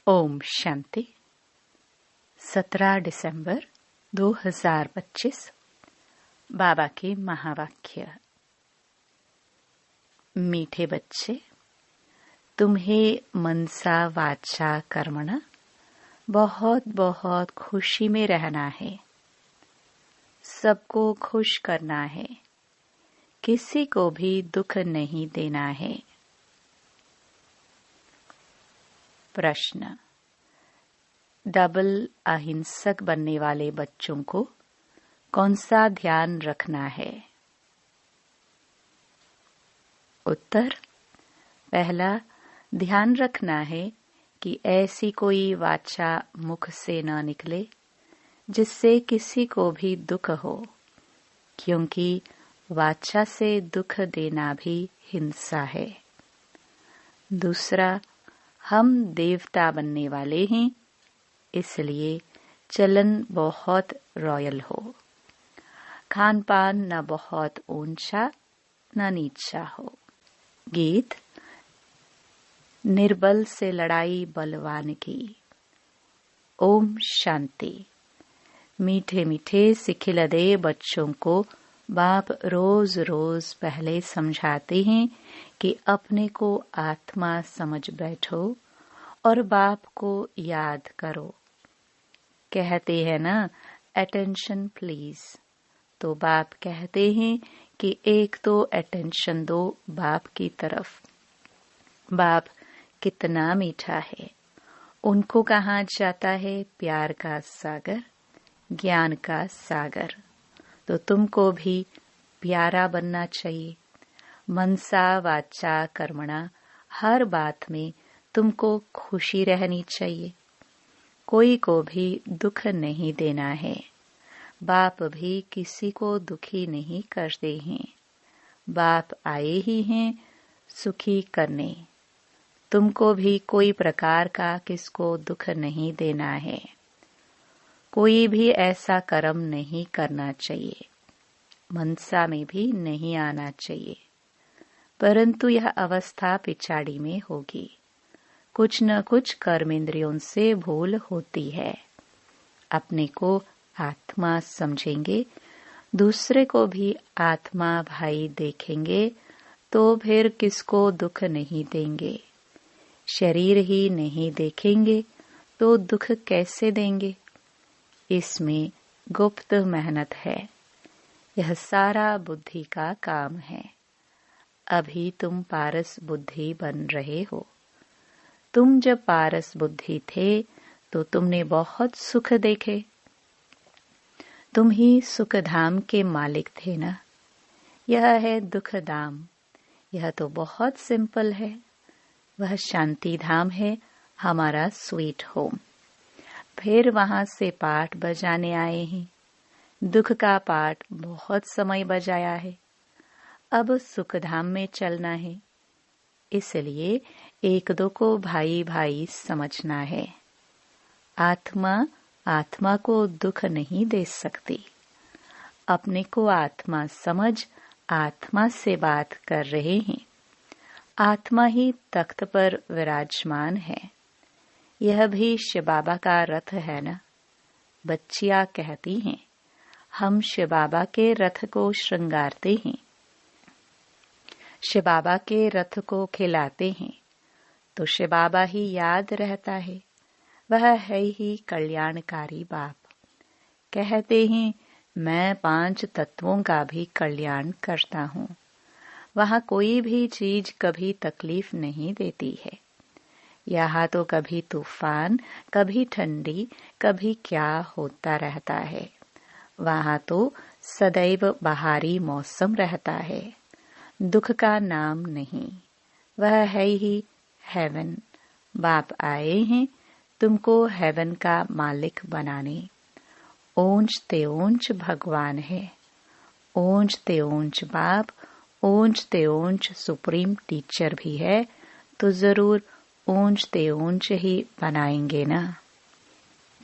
ओम शांति। 17 दिसंबर 2025 बाबा के महावाक्य। मीठे बच्चे, तुम्हें मनसा वाचा कर्मणा बहुत बहुत खुशी में रहना है। सबको खुश करना है, किसी को भी दुख नहीं देना है। प्रश्न। डबल अहिंसक बनने वाले बच्चों को कौन सा ध्यान रखना है? उत्तर। पहला, ध्यान रखना है कि ऐसी कोई वाचा मुख से न निकले जिससे किसी को भी दुख हो, क्योंकि वाचा से दुख देना भी हिंसा है। दूसरा, हम देवता बनने वाले हैं, इसलिए चलन बहुत रॉयल हो। खान पान न बहुत ऊंचा न नीचा हो। गीत। निर्बल से लड़ाई बलवान की। ओम शांति। मीठे मीठे सिखिलदे बच्चों को बाप रोज रोज पहले समझाते हैं कि अपने को आत्मा समझ बैठो और बाप को याद करो। कहते हैं ना, अटेंशन प्लीज। तो बाप कहते हैं कि एक तो अटेंशन दो बाप की तरफ। बाप कितना मीठा है। उनको कहा जाता है प्यार का सागर, ज्ञान का सागर। तो तुमको भी प्यारा बनना चाहिए। मनसा वाचा कर्मणा, हर बात में तुमको खुशी रहनी चाहिए। कोई को भी दुख नहीं देना है। बाप भी किसी को दुखी नहीं करते हैं। बाप आए ही हैं सुखी करने। तुमको भी कोई प्रकार का किसको दुख नहीं देना है। कोई भी ऐसा कर्म नहीं करना चाहिए। मनसा में भी नहीं आना चाहिए। परंतु यह अवस्था पिछाड़ी में होगी। कुछ न कुछ कर्मेंद्रियों से भूल होती है। अपने को आत्मा समझेंगे, दूसरे को भी आत्मा भाई देखेंगे तो फिर किसको दुख नहीं देंगे। शरीर ही नहीं देखेंगे तो दुख कैसे देंगे। इसमें गुप्त मेहनत है। यह सारा बुद्धि का काम है। अभी तुम पारस बुद्धि बन रहे हो। तुम जब पारस बुद्धि थे तो तुमने बहुत सुख देखे। तुम ही सुख धाम के मालिक थे ना। यह है दुख धाम। यह तो बहुत सिंपल है। वह शांति धाम है, हमारा स्वीट होम। फिर वहां से पाठ बजाने आए हैं। दुख का पाठ बहुत समय बजाया है। अब सुख धाम में चलना है। इसलिए एक दो को भाई भाई समझना है। आत्मा आत्मा को दुख नहीं दे सकती। अपने को आत्मा समझ आत्मा से बात कर रहे हैं। आत्मा ही तख्त पर विराजमान है। यह भी शिव बाबा का रथ है ना। बच्चियां कहती हैं, हम शिव बाबा के रथ को श्रृंगारते हैं, शिव बाबा के रथ को खिलाते हैं, तो शिव बाबा ही याद रहता है। वह है ही कल्याणकारी बाप। कहते हैं, मैं 5 तत्वों का भी कल्याण करता हूँ। वहाँ कोई भी चीज कभी तकलीफ नहीं देती है। यहाँ तो कभी तूफान, कभी ठंडी, कभी क्या होता रहता है। वहाँ तो सदैव बहारी मौसम रहता है। दुख का नाम नहीं। वह है ही हेवन। बाप आए हैं तुमको हेवन का मालिक बनाने। ऊंच ते ऊंच भगवान है। ऊंच ते ऊंच बाप, ऊंच ते ऊंच सुप्रीम टीचर भी है, तो जरूर ऊंच ते ऊंच ही बनाएंगे ना।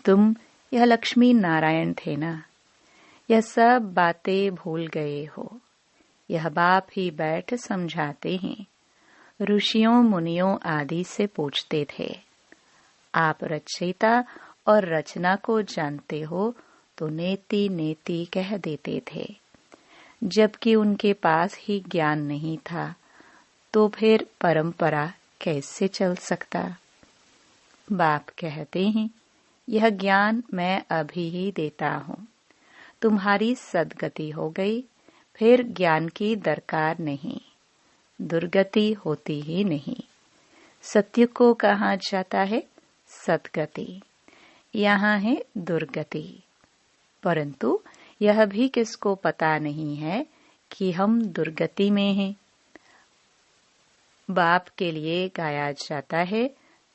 तुम यह लक्ष्मी नारायण थे ना। यह सब बातें भूल गए हो। यह बाप ही बैठ समझाते हैं। ऋषियों मुनियों आदि से पूछते थे। आप रचयिता और रचना को जानते हो तो नेति नेति कह देते थे, जबकि उनके पास ही ज्ञान नहीं था, तो फिर परंपरा कैसे चल सकता। बाप कहते हैं, यह ज्ञान मैं अभी ही देता हूँ, तुम्हारी सद्गति हो गई, फिर ज्ञान की दरकार नहीं, दुर्गति होती ही नहीं। सत्य को कहा जाता है सद्गति, यहाँ है दुर्गति। परंतु यह भी किसको पता नहीं है कि हम दुर्गति में हैं। बाप के लिए गाया जाता है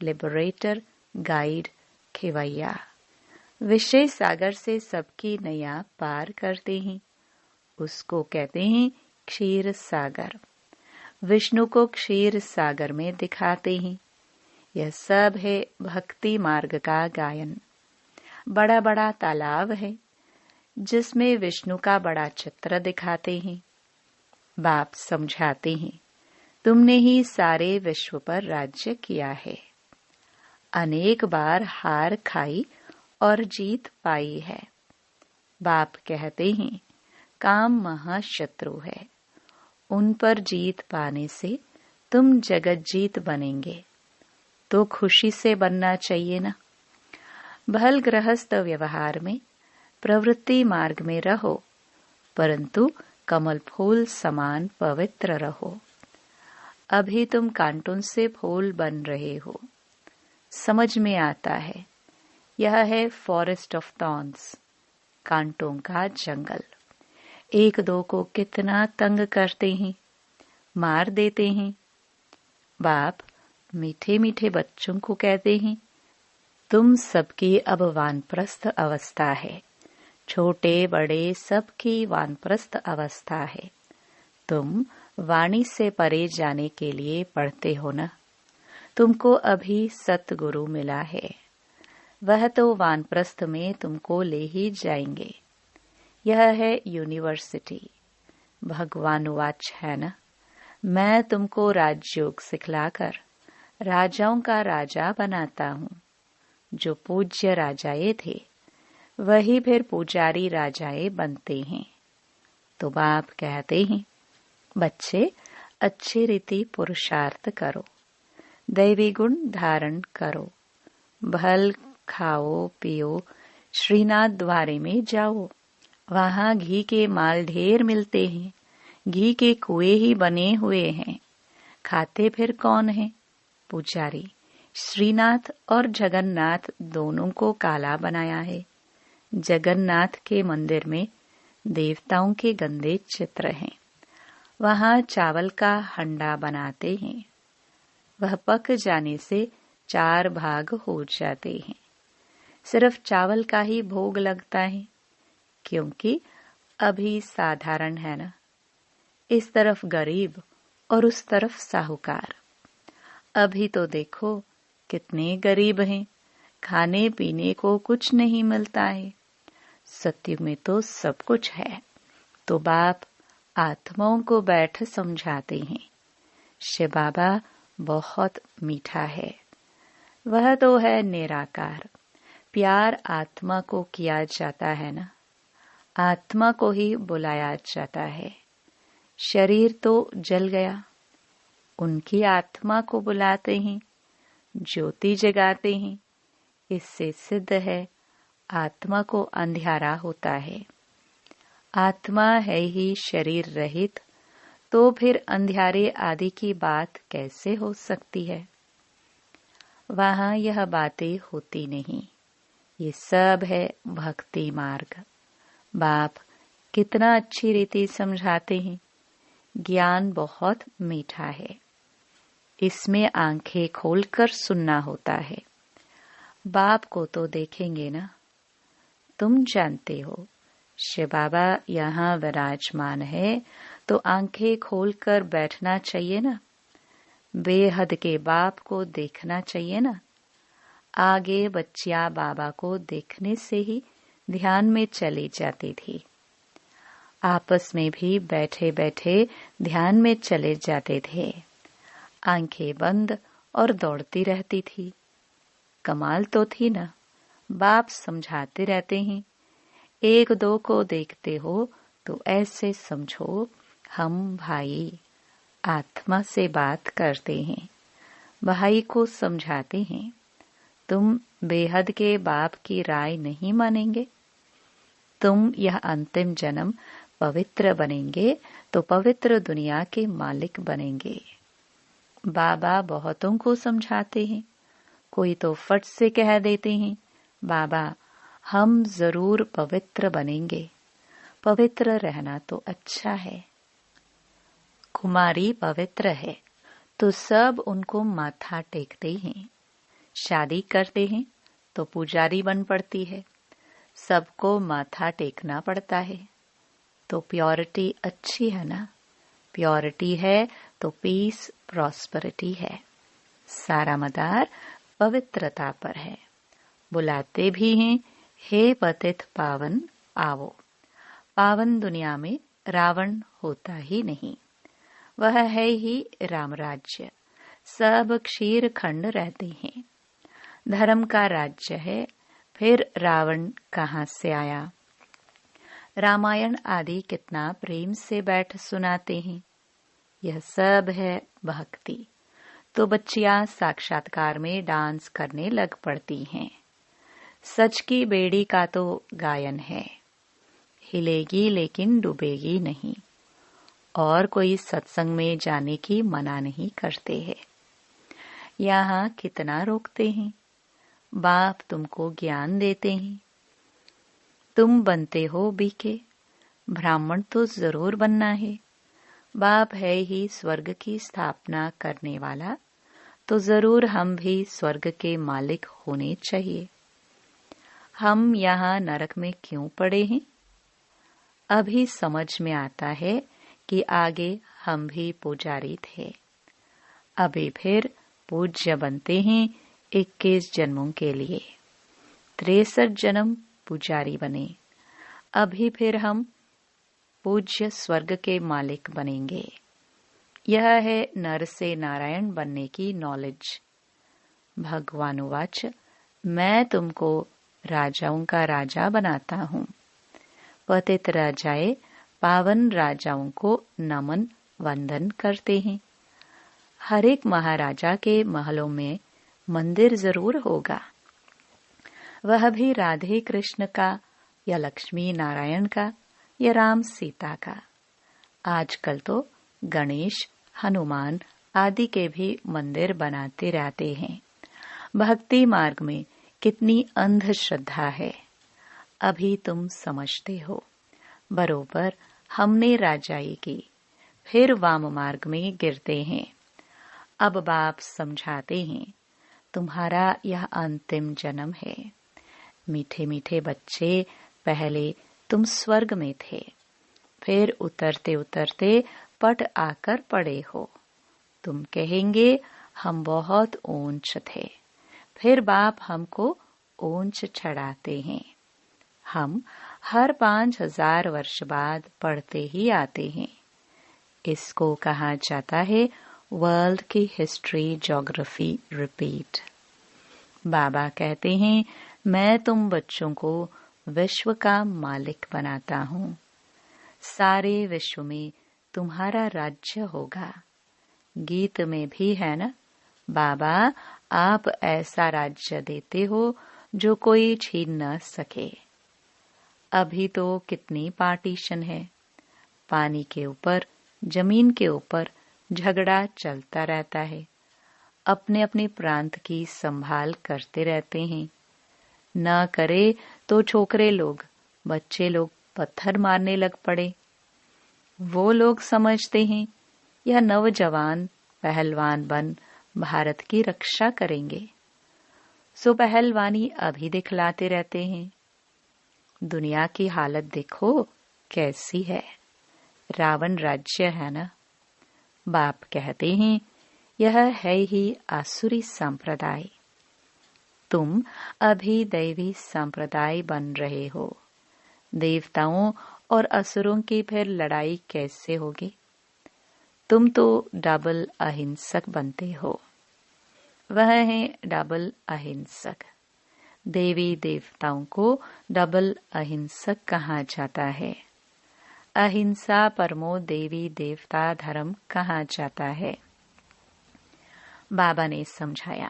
लिबरेटर, गाइड, खेवैया। विषय सागर से सबकी नैया पार करते हैं, उसको कहते हैं क्षीर सागर। विष्णु को क्षीर सागर में दिखाते हैं। यह सब है भक्ति मार्ग का गायन। बड़ा बड़ा तालाब है जिसमें विष्णु का बड़ा चित्र दिखाते हैं। बाप समझाते हैं, तुमने ही सारे विश्व पर राज्य किया है, अनेक बार हार खाई और जीत पाई है। बाप कहते हैं, काम महाशत्रु है, उन पर जीत पाने से तुम जगत जीत बनेंगे, तो खुशी से बनना चाहिए ना। भल गृहस्थ व्यवहार में, प्रवृत्ति मार्ग में रहो, परंतु कमल फूल समान पवित्र रहो। अभी तुम कांटों से फूल बन रहे हो। समझ में आता है, यह है फॉरेस्ट ऑफ थॉर्न्स, कांटों का जंगल। एक दो को कितना तंग करते हैं, मार देते हैं। बाप मीठे मीठे बच्चों को कहते हैं, तुम सबकी अब वानप्रस्थ अवस्था है, छोटे बड़े सबकी वानप्रस्थ अवस्था है। तुम वाणी से परे जाने के लिए पढ़ते हो ना। तुमको अभी सतगुरु मिला है, वह तो वानप्रस्थ में तुमको ले ही जाएंगे। यह है यूनिवर्सिटी। भगवान वाच है ना, मैं तुमको राजयोग सिखलाकर राजाओं का राजा बनाता हूँ। जो पूज्य राजाए थे वही फिर पुजारी राजाए बनते हैं। तो बाप कहते हैं, बच्चे अच्छी रीति पुरुषार्थ करो, दैवी गुण धारण करो, भल खाओ पियो, श्रीनाथ द्वारे में जाओ, वहाँ घी के माल ढेर मिलते हैं, घी के कुएं ही बने हुए हैं। खाते फिर कौन है? पुजारी। श्रीनाथ और जगन्नाथ दोनों को काला बनाया है। जगन्नाथ के मंदिर में देवताओं के गंदे चित्र हैं, वहाँ चावल का हंडा बनाते हैं। वह पक जाने से 4 भाग हो जाते हैं। सिर्फ चावल का ही भोग लगता है, क्योंकि अभी साधारण है ना। इस तरफ गरीब और उस तरफ साहूकार। अभी तो देखो कितने गरीब हैं, खाने पीने को कुछ नहीं मिलता है। सत्युग में तो सब कुछ है। तो बाप आत्माओं को बैठ समझाते हैं, शिव बाबा बहुत मीठा है, वह तो है निराकार। प्यार आत्मा को किया जाता है ना, आत्मा को ही बुलाया जाता है। शरीर तो जल गया, उनकी आत्मा को बुलाते हैं, ज्योति जगाते हैं। इससे सिद्ध है आत्मा को अंधियारा होता है। आत्मा है ही शरीर रहित, तो फिर अंधियारे आदि की बात कैसे हो सकती है। वहाँ यह बातें होती नहीं। ये सब है भक्ति मार्ग। बाप कितना अच्छी रीति समझाते हैं। ज्ञान बहुत मीठा है, इसमें आंखें खोलकर सुनना होता है। बाप को तो देखेंगे ना। तुम जानते हो शिव बाबा यहाँ विराजमान है, तो आंखें खोलकर बैठना चाहिए ना। बेहद के बाप को देखना चाहिए ना। आगे बच्चियां बाबा को देखने से ही ध्यान में चली जाती थी। आपस में भी बैठे बैठे ध्यान में चले जाते थे। आंखें बंद और दौड़ती रहती थी। कमाल तो थी ना। बाप समझाते रहते हैं, एक दो को देखते हो तो ऐसे समझो हम भाई आत्मा से बात करते हैं। भाई को समझाते हैं, तुम बेहद के बाप की राय नहीं मानेंगे। तुम यह अंतिम जन्म पवित्र बनेंगे तो पवित्र दुनिया के मालिक बनेंगे। बाबा बहुतों को समझाते हैं, कोई तो फट से कह देते हैं, बाबा हम जरूर पवित्र बनेंगे, पवित्र रहना तो अच्छा है। कुमारी पवित्र है तो सब उनको माथा टेकते हैं। शादी करते हैं तो पुजारी बन पड़ती है, सबको माथा टेकना पड़ता है। तो प्योरिटी अच्छी है ना। प्योरिटी है तो पीस प्रॉस्पेरिटी है। सारा मदार पवित्रता पर है। बुलाते भी हैं, हे पतित पावन आओ। पावन दुनिया में रावण होता ही नहीं, वह है ही राम राज्य। सब क्षीर खंड रहते हैं। धर्म का राज्य है, फिर रावण कहाँ से आया। रामायण आदि कितना प्रेम से बैठ सुनाते हैं। यह सब है भक्ति। तो बच्चियां साक्षात्कार में डांस करने लग पड़ती हैं। सच की बेड़ी का तो गायन है, हिलेगी लेकिन डूबेगी नहीं। और कोई सत्संग में जाने की मना नहीं करते हैं। यहाँ कितना रोकते हैं। बाप तुमको ज्ञान देते हैं, तुम बनते हो बीके, ब्राह्मण तो जरूर बनना है। बाप है ही स्वर्ग की स्थापना करने वाला, तो जरूर हम भी स्वर्ग के मालिक होने चाहिए। हम यहाँ नरक में क्यों पड़े हैं? अभी समझ में आता है कि आगे हम भी पुजारी थे। अभी फिर पूज्य बनते हैं 21 जन्मों के लिए। 63 जन्म पुजारी बने। अभी फिर हम पूज्य स्वर्ग के मालिक बनेंगे। यह है नर से नारायण बनने की नॉलेज। भगवानुवाच, मैं तुमको राजाओं का राजा बनाता हूँ। पतित राजाए पावन राजाओं को नमन वंदन करते हैं। हर एक महाराजा के महलों में मंदिर जरूर होगा, वह भी राधे कृष्ण का या लक्ष्मी नारायण का या राम सीता का। आजकल तो गणेश हनुमान आदि के भी मंदिर बनाते रहते हैं। भक्ति मार्ग में कितनी अंधश्रद्धा है, अभी तुम समझते हो। बरोबर हमने राजाई की, फिर वाम मार्ग में गिरते हैं। अब बाप समझाते हैं, तुम्हारा यह अंतिम जन्म है। मीठे मीठे बच्चे, पहले तुम स्वर्ग में थे, फिर उतरते उतरते पट आकर पड़े हो। तुम कहेंगे हम बहुत ऊंच थे, फिर बाप हमको ऊंच चढ़ाते हैं। हम हर 5000 वर्ष बाद पढ़ते ही आते हैं। इसको कहा जाता है वर्ल्ड की हिस्ट्री ज्योग्राफी रिपीट। बाबा कहते हैं, मैं तुम बच्चों को विश्व का मालिक बनाता हूँ। सारे विश्व में तुम्हारा राज्य होगा। गीत में भी है ना, बाबा आप ऐसा राज्य देते हो जो कोई छीन न सके। अभी तो कितनी पार्टीशन है, पानी के ऊपर जमीन के ऊपर झगड़ा चलता रहता है। अपने अपने प्रांत की संभाल करते रहते हैं। न करे तो छोकरे लोग, बच्चे लोग पत्थर मारने लग पड़े। वो लोग समझते हैं यह नौजवान पहलवान बन भारत की रक्षा करेंगे, सो पहलवानी अभी दिखलाते रहते हैं। दुनिया की हालत देखो कैसी है। रावण राज्य है ना। बाप कहते हैं यह है ही आसुरी संप्रदाय। तुम अभी दैवी संप्रदाय बन रहे हो। देवताओं और असुरों की फिर लड़ाई कैसे होगी? तुम तो डबल अहिंसक बनते हो। वह है डबल अहिंसक। देवी देवताओं को डबल अहिंसक कहा जाता है। अहिंसा परमो देवी देवता धर्म कहा जाता है। बाबा ने समझाया,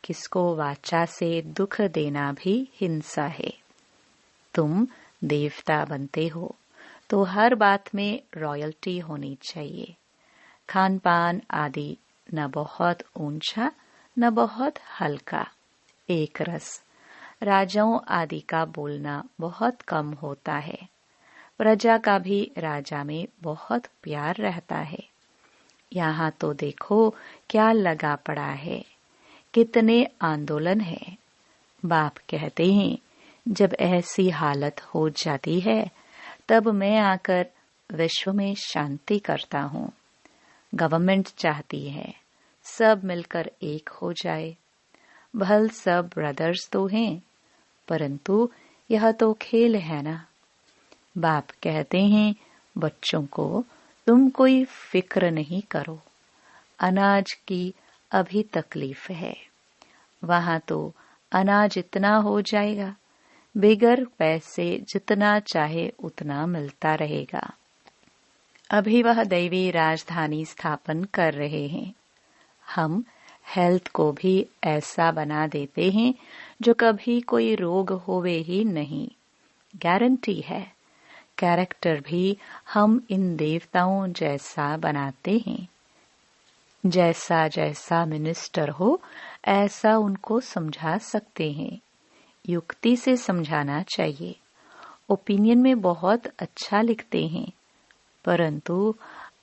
किसको वाचा से दुख देना भी हिंसा है। तुम देवता बनते हो तो हर बात में रॉयल्टी होनी चाहिए। खान पान आदि न बहुत ऊंचा न बहुत हल्का, एक रस। राजाओं आदि का बोलना बहुत कम होता है। प्रजा का भी राजा में बहुत प्यार रहता है। यहाँ तो देखो क्या लगा पड़ा है, कितने आंदोलन है। बाप कहते हैं, जब ऐसी हालत हो जाती है तब मैं आकर विश्व में शांति करता हूँ। गवर्नमेंट चाहती है सब मिलकर एक हो जाए। भल सब ब्रदर्स तो हैं, परंतु यह तो खेल है ना। बाप कहते हैं, बच्चों को तुम कोई फिक्र नहीं करो। अनाज की अभी तकलीफ है, वहां तो अनाज इतना हो जाएगा, बेगर पैसे जितना चाहे उतना मिलता रहेगा। अभी वह दैवी राजधानी स्थापन कर रहे हैं। हम हेल्थ को भी ऐसा बना देते हैं जो कभी कोई रोग होवे ही नहीं, गारंटी है। कैरेक्टर भी हम इन देवताओं जैसा बनाते हैं। जैसा जैसा मिनिस्टर हो ऐसा उनको समझा सकते हैं। युक्ति से समझाना चाहिए। ओपिनियन में बहुत अच्छा लिखते हैं, परंतु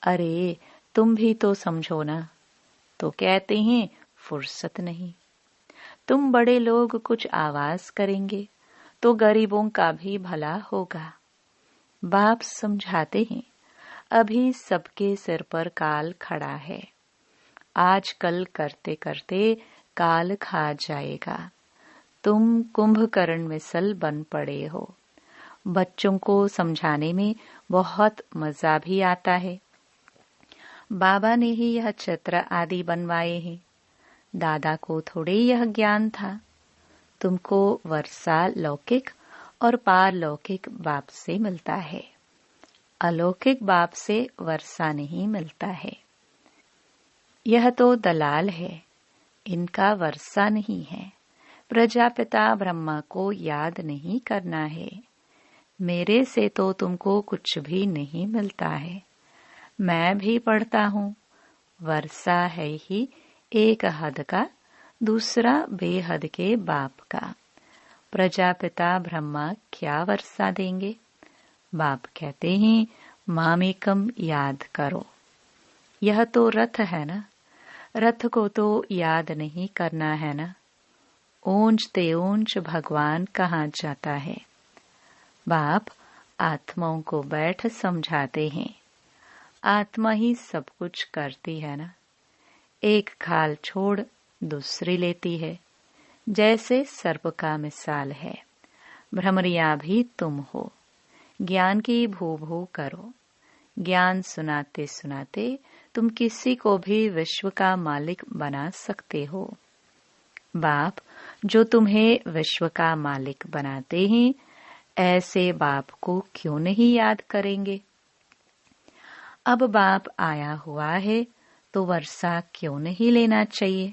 अरे तुम भी तो समझो ना, तो कहते हैं फुर्सत नहीं। तुम बड़े लोग कुछ आवाज करेंगे तो गरीबों का भी भला होगा। बाप समझाते हैं, अभी सबके सिर पर काल खड़ा है। आज कल करते करते काल खा जाएगा। तुम कुंभकर्ण मिसल बन पड़े हो। बच्चों को समझाने में बहुत मजा भी आता है। बाबा ने ही यह चित्र आदि बनवाए हैं। दादा को थोड़े यह ज्ञान था। तुमको वर्षा लौकिक और पारलौकिक बाप से मिलता है। अलौकिक बाप से वर्षा नहीं मिलता है। यह तो दलाल है, इनका वर्षा नहीं है। प्रजापिता ब्रह्मा को याद नहीं करना है। मेरे से तो तुमको कुछ भी नहीं मिलता है। मैं भी पढ़ता हूँ। वर्षा है ही एक हद का, दूसरा बेहद के बाप का। प्रजापिता ब्रह्मा क्या वर्षा देंगे? बाप कहते हैं, मामेकम याद करो। यह तो रथ है ना, रथ को तो याद नहीं करना है ना। ऊंच ते ऊंच भगवान कहाँ जाता है। बाप आत्माओं को बैठ समझाते हैं, आत्मा ही सब कुछ करती है ना। एक खाल छोड़ दूसरी लेती है, जैसे सर्प का मिसाल है। भ्रमरिया भी तुम हो। ज्ञान की भू भू करो। ज्ञान सुनाते सुनाते तुम किसी को भी विश्व का मालिक बना सकते हो। बाप जो तुम्हें विश्व का मालिक बनाते हैं, ऐसे बाप को क्यों नहीं याद करेंगे? अब बाप आया हुआ है तो वर्षा क्यों नहीं लेना चाहिए?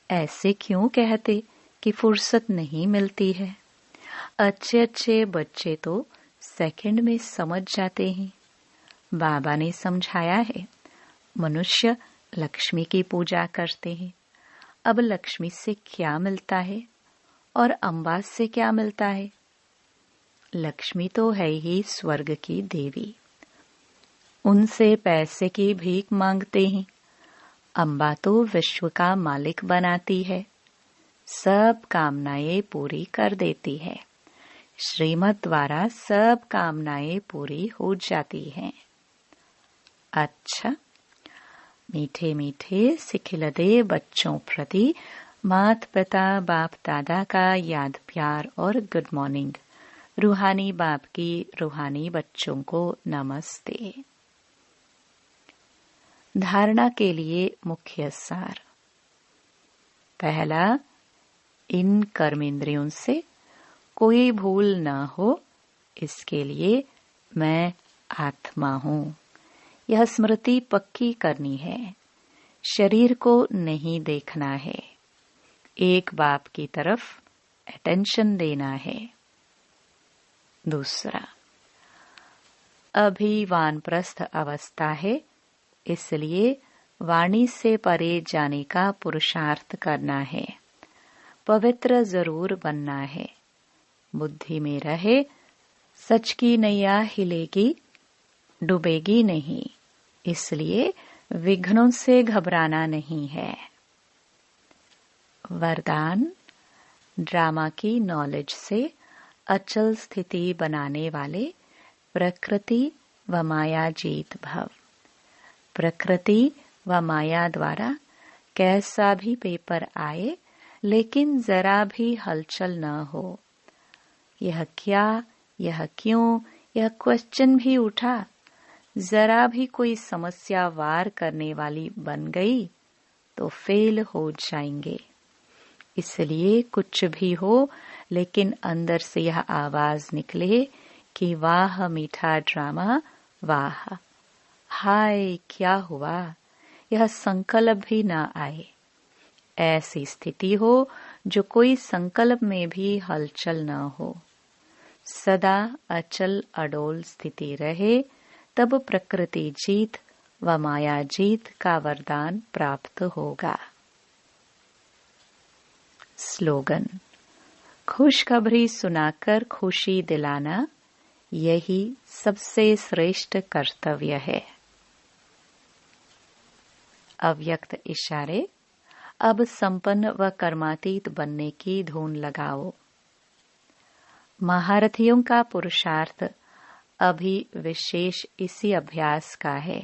ऐसे क्यों कहते कि फुर्सत नहीं मिलती है? अच्छे अच्छे बच्चे तो सेकंड में समझ जाते हैं। बाबा ने समझाया है, मनुष्य लक्ष्मी की पूजा करते हैं। अब लक्ष्मी से क्या मिलता है और अम्बा से क्या मिलता है? लक्ष्मी तो है ही स्वर्ग की देवी, उनसे पैसे की भीख मांगते हैं। अम्बा तो विश्व का मालिक बनाती है, सब कामनाएं पूरी कर देती है। श्रीमत द्वारा सब कामनाएं पूरी हो जाती हैं। अच्छा, मीठे मीठे सिखिलदे बच्चों प्रति माता पिता बाप दादा का याद प्यार और गुड मॉर्निंग। रूहानी बाप की रूहानी बच्चों को नमस्ते। धारणा के लिए मुख्य सार। पहला, इन कर्मेंद्रियों से कोई भूल न हो, इसके लिए मैं आत्मा हूँ। यह स्मृति पक्की करनी है। शरीर को नहीं देखना है, एक बाप की तरफ अटेंशन देना है। दूसरा, अभी वानप्रस्थ अवस्था है, इसलिए वाणी से परे जाने का पुरुषार्थ करना है। पवित्र जरूर बनना है। बुद्धि में रहे, सच की नैया हिलेगी, डूबेगी नहीं, इसलिए विघ्नों से घबराना नहीं है। वरदान, ड्रामा की नॉलेज से अचल स्थिति बनाने वाले प्रकृति व माया जीत भव। प्रकृति व माया द्वारा कैसा भी पेपर आए, लेकिन जरा भी हलचल न हो। यह क्या, यह क्यों, यह क्वेश्चन भी उठा, जरा भी कोई समस्या वार करने वाली बन गई तो फेल हो जाएंगे। इसलिए कुछ भी हो, लेकिन अंदर से यह आवाज निकले कि वाह मीठा ड्रामा, वाह, हाय क्या हुआ, यह संकल्प भी न आए। ऐसी स्थिति हो जो कोई संकल्प में भी हलचल न हो, सदा अचल अडोल स्थिति रहे, तब प्रकृति जीत व माया जीत का वरदान प्राप्त होगा। स्लोगन, खुशखबरी सुनाकर खुशी दिलाना, यही सबसे श्रेष्ठ कर्तव्य है। अव्यक्त इशारे, अब संपन्न व कर्मातीत बनने की धुन लगाओ। महारथियों का पुरुषार्थ अभी विशेष इसी अभ्यास का है।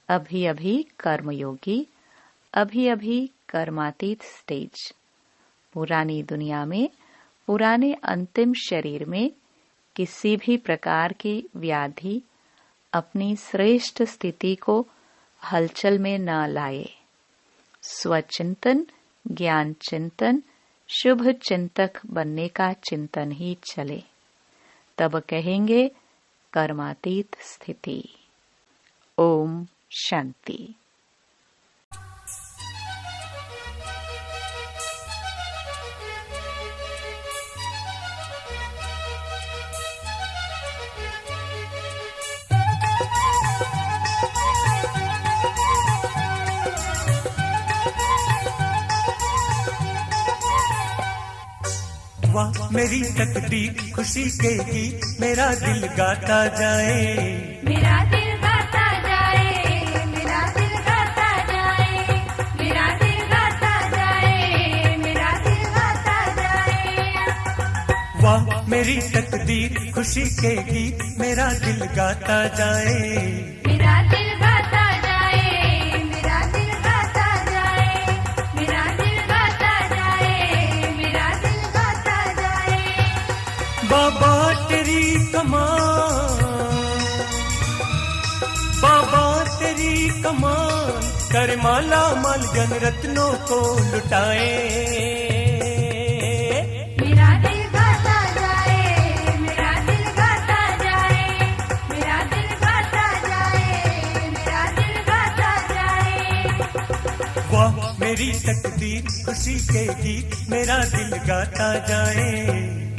अभी अभी कर्मयोगी, अभी अभी कर्मातीत स्टेज। पुरानी दुनिया में, पुराने अंतिम शरीर में किसी भी प्रकार की व्याधि अपनी श्रेष्ठ स्थिति को हलचल में न लाए। स्वचिंतन, ज्ञान चिंतन, शुभ चिंतक बनने का चिंतन ही चले, तब कहेंगे कर्मातीत स्थिति। ओम शांति। वाह मेरी तकदीर खुशी के गीत, मेरा दिल गाता जाए, मेरा दिल गाता जाए, मेरा दिल गाता जाए, मेरा दिल गाता जाए, मेरा दिल गाता जाए। वाह मेरी तकदीर खुशी के गीत, मेरा दिल गाता जाए, मेरा दिल गाता जाए, मेरा दिल गाता जाए, मेरा दिल गाता जाए, मेरा दिल गाता जाए। बाबा तेरी कमान, बाबा तेरी कमान, कर माला माल जन रत्नों को लुटाए। मेरा दिल गाता जाए, मेरा दिल गाता जाए, मेरा दिल गाता जाए, मेरा दिल गाता जाए। वाह मेरी तकदीर खुशी के गीत, मेरा दिल गाता जाए,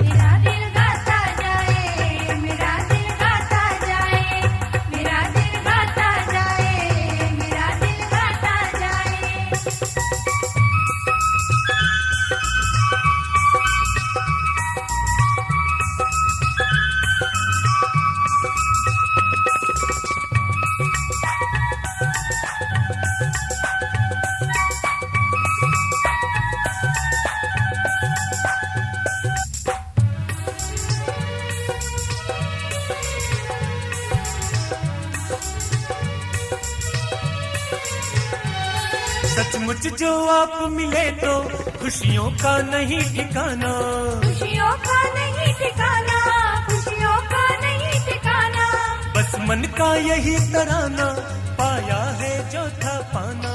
मेरा दिल गाता जाए, मेरा दिल गाता जाए, मेरा दिल गाता जाए, मेरा दिल गाता जाए। सचमुच जो आप मिले तो खुशियों का नहीं ठिकाना, खुशियों का नहीं ठिकाना, खुशियों का नहीं ठिकाना। बस मन का यही तराना, पाया है जो था पाना।